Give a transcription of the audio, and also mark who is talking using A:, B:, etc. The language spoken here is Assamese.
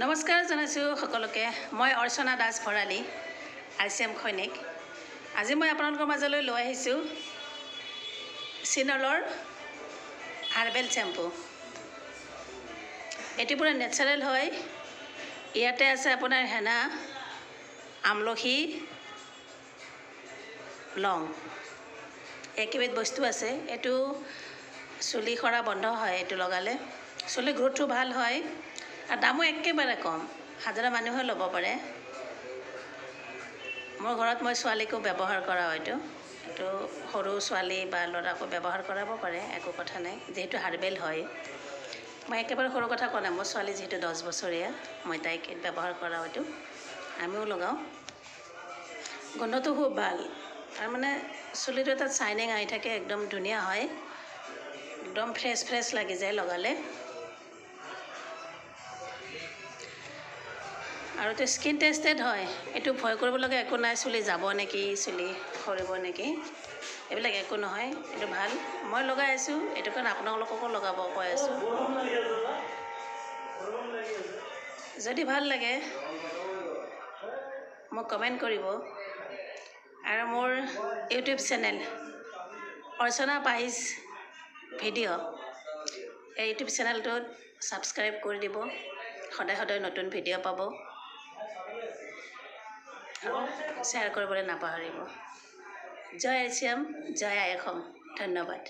A: নমস্কাৰ জনাইছোঁ সকলোকে। মই অৰ্চনা দাস ভৰালী, ICM খৈনিক। আজি মই আপোনালোকৰ মাজলৈ লৈ আহিছোঁ চিনলৰ হাৰ্বেল চেম্পু। এটি পুৰা নেচাৰেল হয়। ইয়াতে আছে আপোনাৰ হেনা, আমলখি, লং, একেবিধ বস্তু আছে। এইটো চুলি সৰা বন্ধ হয়। এইটো লগালে চুলি গ্ৰোথটো ভাল হয় আৰু দামো একেবাৰে কম, সাধাৰণ মানুহে ল'ব পাৰে। মোৰ ঘৰত মই ছোৱালীকো ব্যৱহাৰ কৰা হয়তো। এইটো সৰু ছোৱালী বা ল'ৰাকো ব্যৱহাৰ কৰাব পাৰে, একো কথা নাই, যিহেতু হাৰ্বেল হয়। মই একেবাৰে সৰু কথা কোৱা নাই, মোৰ ছোৱালী যিহেতু 10 বছৰীয়া, মই তাইক ব্যৱহাৰ কৰা হয়তো, আমিও লগাওঁ। গোন্ধটো খুব ভাল, তাৰমানে চুলিটো এটা শ্বাইনিং আহি থাকে, একদম ধুনীয়া হয়, একদম ফ্ৰেছ লাগি যায় লগালে। আৰু এইটো স্কিন টেষ্টেড হয়। এইটো ভয় কৰিব লগা একো নাই, চুলি যাব নেকি, চুলি সৰিব নেকি, এইবিলাক একো নহয়। এইটো ভাল, মই লগাই আছোঁ, এইটো কাৰণে আপোনালোককো লগাব কৈ আছোঁ। যদি ভাল লাগে মোক কমেণ্ট কৰিব। আৰু মোৰ ইউটিউব চেনেল অৰ্চনা পাইজ ভিডিঅ', এই ইউটিউব চেনেলটোত ছাবস্ক্ৰাইব কৰি দিব। সদায় নতুন ভিডিঅ' পাব আৰু শ্বেয়াৰ কৰিবলৈ নাপাহৰিব। জয় ICM, জয় আই অসম। ধন্যবাদ।